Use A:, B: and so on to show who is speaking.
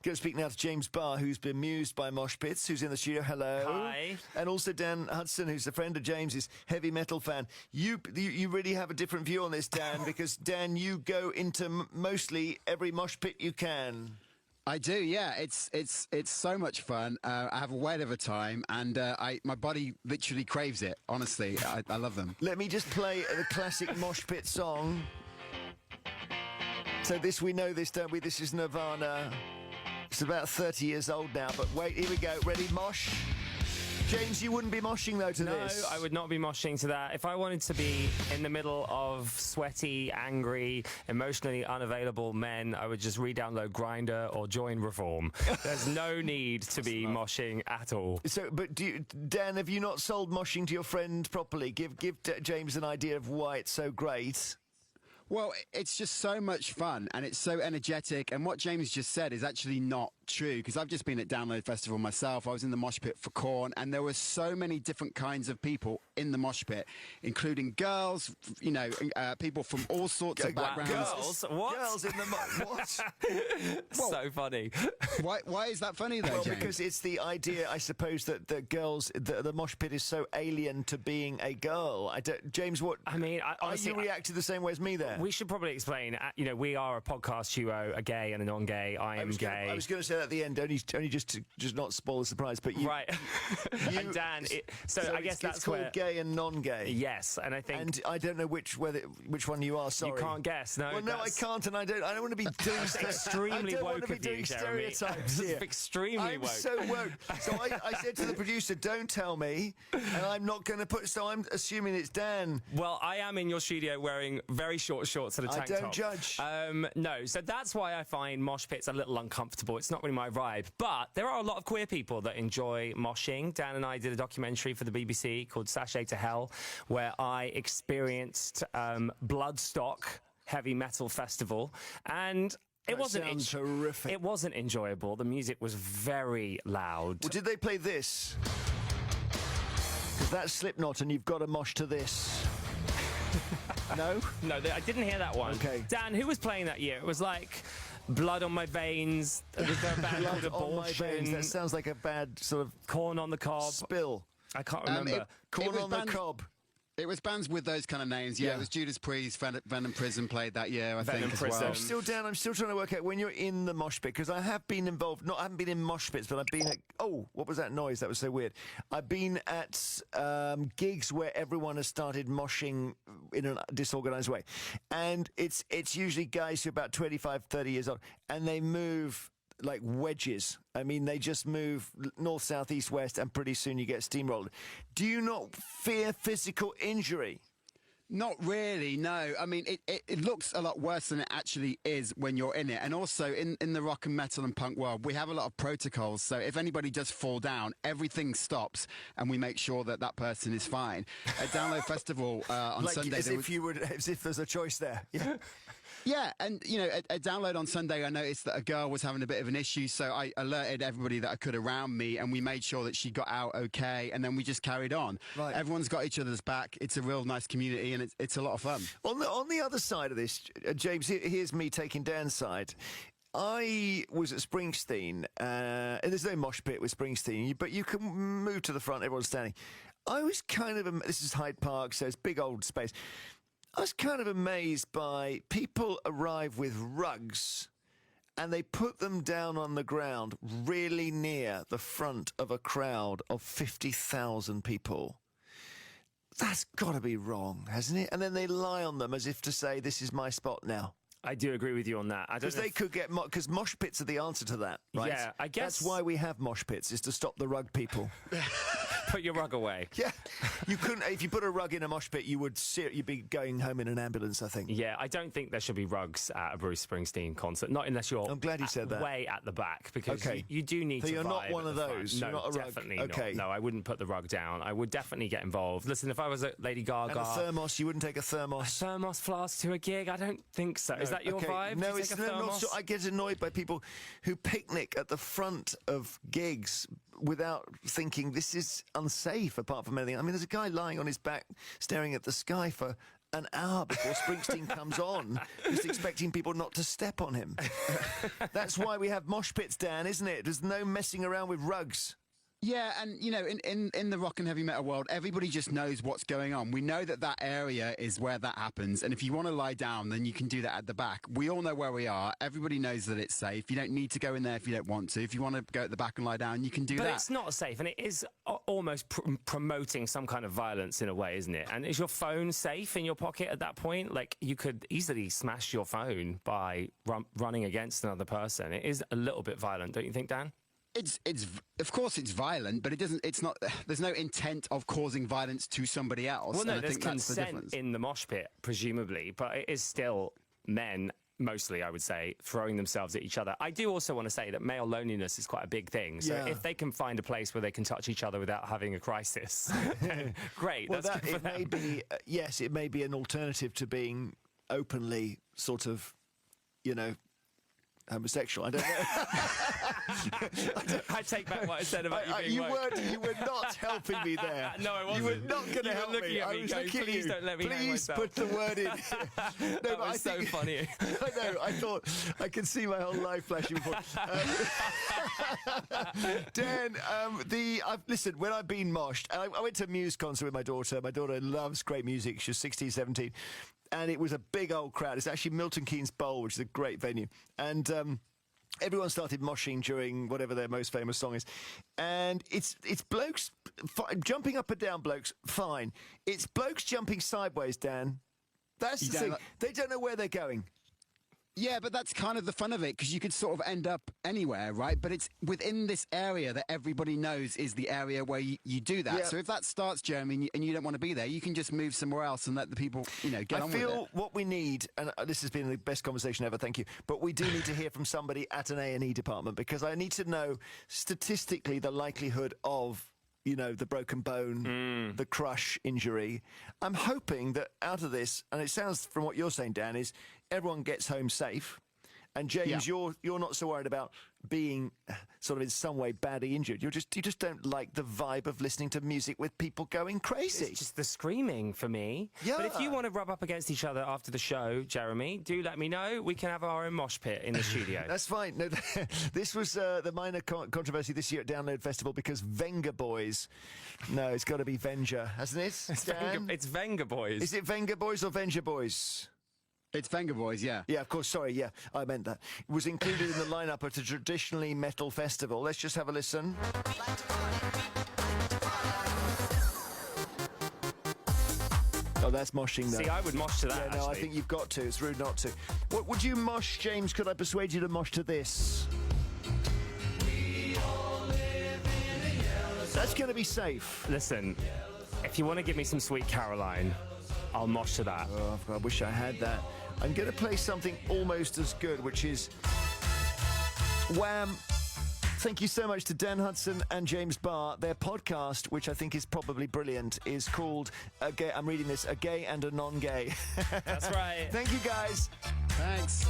A: Going to speak now to James Barr, who's been amused by MOSHPITS, who's in the studio. Hello.
B: Hi.
A: And also Dan Hudson, who's a friend of James's, heavy metal fan. You really have a different view on this, Dan, because, Dan, you go into mostly every mosh pit you can.
C: I do, yeah. It's so much fun. I have a whale of a time, and my body literally craves it. Honestly, I love them.
A: Let me just play the classic mosh pit song. So we know this, don't we? This is Nirvana. It's about 30 years old now, but wait, here we go. Ready, mosh? James, you wouldn't be moshing, though, to this.
B: No, I would not be moshing to that. If I wanted to be in the middle of sweaty, angry, emotionally unavailable men, I would just re-download Grindr or join Reform. There's no need to be moshing at all.
A: So, but Dan, have you not sold moshing to your friend properly? Give James an idea of why it's so great.
C: Well, it's just so much fun, and it's so energetic, and what James just said is actually not true, because I've just been at Download Festival myself. I was in the mosh pit for Korn, and there were so many different kinds of people in the mosh pit, including girls, you know, people from all sorts of backgrounds.
B: Girls? What?
A: Girls in the what?
B: Well, so funny.
C: Why is that funny, though,
A: Well,
C: James?
A: because it's the idea, I suppose, that the girls, the mosh pit is so alien to being a girl. James, what?
B: I mean, honestly,
A: are you reacted the same way as me there?
B: We should probably explain, you know, we are a podcast duo, a gay and a non-gay. I am gay.
A: I was going to say that at the end, only just to not spoil the surprise, but you...
B: Right. And Dan, so I guess that's
A: it's called
B: where...
A: gay and non-gay.
B: Yes, and I think...
A: And I don't know which one you are, sorry.
B: You can't guess, no.
A: Well, no, I can't, and I don't want to be doing...
B: extremely
A: I don't
B: woke
A: want to be
B: of you,
A: doing
B: Jeremy.
A: stereotypes here.
B: Extremely
A: I'm
B: woke.
A: so woke. So I said to the producer, don't tell me, and I'm not going to put... So I'm assuming it's Dan.
B: Well, I am in your studio wearing very short shorts and a tank top.
A: I don't judge.
B: No, so that's why I find mosh pits a little uncomfortable. It's not really my vibe. But there are a lot of queer people that enjoy moshing. Dan and I did a documentary for the BBC called Sashay to Hell, where I experienced Bloodstock Heavy Metal Festival, and it wasn't
A: terrific.
B: It wasn't enjoyable. The music was very loud.
A: Well, did they play this? Because that's Slipknot, and you've got to mosh to this. No?
B: No, I didn't hear that one.
A: Okay.
B: Dan, who was playing that year? It was like Blood on My Veins. Was there a band called
A: Blood on My Veins.
B: Abortion?
A: That sounds like a bad sort of
B: Corn on the Cob.
A: spill.
B: I can't remember.
A: Corn on the cob.
C: It was bands with those kind of names. Yeah, it was Judas Priest, Venom Prison played that year, I think, as well.
A: I'm still trying to work out when you're in the mosh pit, because I have been involved, I haven't been in mosh pits, but I've been at, what was that noise? That was so weird. I've been at gigs where everyone has started moshing in a disorganized way. And it's usually guys who are about 25, 30 years old, and they move like wedges. I mean, they just move north, south, east, west, and pretty soon you get steamrolled. Do you not fear physical injury?
C: Not really, no. I mean, it looks a lot worse than it actually is when you're in it. And also, in the rock and metal and punk world, we have a lot of protocols. So if anybody does fall down, everything stops, and we make sure that that person is fine. At Download Festival on Sunday...
A: as if there's a choice there. Yeah.
C: Yeah, and, you know, at Download on Sunday, I noticed that a girl was having a bit of an issue, so I alerted everybody that I could around me, and we made sure that she got out okay, and then we just carried on. Right. Everyone's got each other's back. It's a real nice community, and it's a lot of fun.
A: On the other side of this, James, here's me taking Dan's side. I was at Springsteen, and there's no mosh pit with Springsteen, but you can move to the front, everyone's standing. I was kind of, this is Hyde Park, so it's big old space. I was kind of amazed by people arrive with rugs and they put them down on the ground really near the front of a crowd of 50,000 people. That's got to be wrong, hasn't it? And then they lie on them as if to say, this is my spot now.
B: I do agree with you on that.
A: Because they could get... Because mosh pits are the answer to that, right?
B: Yeah, I guess...
A: That's why we have mosh pits, is to stop the rug people.
B: Put your rug away.
A: Yeah. You couldn't... If you put a rug in a mosh pit, you'd be going home in an ambulance, I think.
B: Yeah, I don't think there should be rugs at a Bruce Springsteen concert. Not unless you're...
A: I'm glad you said that.
B: ...way at the back, because you do need to
A: So you're not
B: vibe
A: one of those?
B: No,
A: you're not a rug?
B: definitely
A: okay.
B: not. No, I wouldn't put the rug down. I would definitely get involved. Listen, if I was at Lady Gaga...
A: And a thermos, you wouldn't take a thermos?
B: A thermos flask to a gig? I don't think so. No. Is that your vibe?
A: No, it's not so. I get annoyed by people who picnic at the front of gigs without thinking this is unsafe, apart from anything. I mean, there's a guy lying on his back staring at the sky for an hour before Springsteen comes on, just expecting people not to step on him. That's why we have mosh pits, Dan, isn't it? There's no messing around with rugs.
C: Yeah, and you know, in the rock and heavy metal world, everybody just knows what's going on. We know that area is where that happens, and if you want to lie down, then you can do that at the back. We all know where we are. Everybody knows that it's safe. You don't need to go in there if you don't want to. If you want to go at the back and lie down, you can do that.
B: But it's not safe, and it is almost promoting some kind of violence in a way, isn't it? And is your phone safe in your pocket at that point? Like, you could easily smash your phone by running against another person. It is a little bit violent, don't you think, Dan?
C: It's of course it's violent, but it's not. There's no intent of causing violence to somebody else.
B: Well, no,
C: and I
B: there's
C: think that's the
B: consent
C: difference.
B: in the mosh pit, presumably, but it is still men, mostly, I would say, throwing themselves at each other. I do also want to say that male loneliness is quite a big thing. So if they can find a place where they can touch each other without having a crisis, great.
A: Well,
B: that's good for them.
A: may be, yes, it may be an alternative to being openly sort of, you know, homosexual. I don't know.
B: I take back what I said about you being woke.
A: You were not helping me there.
B: No, I wasn't.
A: You were not going to help
B: looking
A: me.
B: at me
A: I was
B: going,
A: looking at
B: please
A: you.
B: don't let me hang
A: Please
B: myself.
A: put the word in. No,
B: That was so funny.
A: I know. I thought I could see my whole life flashing before. Dan, listen, when I've been moshed, I went to a Muse concert with my daughter. My daughter loves great music. She's 16, 17. And it was a big old crowd. It's actually Milton Keynes Bowl, which is a great venue. And everyone started moshing during whatever their most famous song is. And it's blokes jumping up and down, blokes, fine. It's blokes jumping sideways, Dan. That's the thing. They don't know where they're going.
C: Yeah, but that's kind of the fun of it, because you could sort of end up anywhere, right? But it's within this area that everybody knows is the area where you do that.
A: Yeah.
C: So if that starts, Jeremy, and you don't want to be there, you can just move somewhere else and let the people, get on with it.
A: I feel what we need, and this has been the best conversation ever, thank you, but we do need to hear from somebody at an A&E department, because I need to know statistically the likelihood of, the broken bone, the crush injury. I'm hoping that out of this, and it sounds from what you're saying, Dan, is everyone gets home safe. And James, you're not so worried about being sort of in some way badly injured. You just don't like the vibe of listening to music with people going crazy.
B: It's just the screaming for me.
A: Yeah.
B: But if you want to rub up against each other after the show, Jeremy, do let me know. We can have our own mosh pit in the studio.
A: That's fine. No, this was the minor controversy this year at Download Festival, because Venga Boys. No, it's got to be Venger, hasn't it?
B: It's Venga Boys.
A: Is it Venga Boys or Venger Boys?
C: It's Venga Boys, yeah.
A: Yeah, of course. Sorry, yeah, I meant that. It was included in the lineup at a traditionally metal festival. Let's just have a listen. Oh, that's moshing, though.
B: See, I would mosh to that,
A: Yeah, no, I
B: actually.
A: think you've got to. It's rude not to. What would you mosh, James? Could I persuade you to mosh to this? That's going to be safe.
B: Listen, if you want to give me some Sweet Caroline, I'll mosh to that.
A: Oh, I wish I had that. I'm going to play something almost as good, which is Wham! Thank you so much to Dan Hudson and James Barr. Their podcast, which I think is probably brilliant, is called, I'm reading this, A Gay and a Non-Gay.
B: That's right.
A: Thank you, guys.
C: Thanks.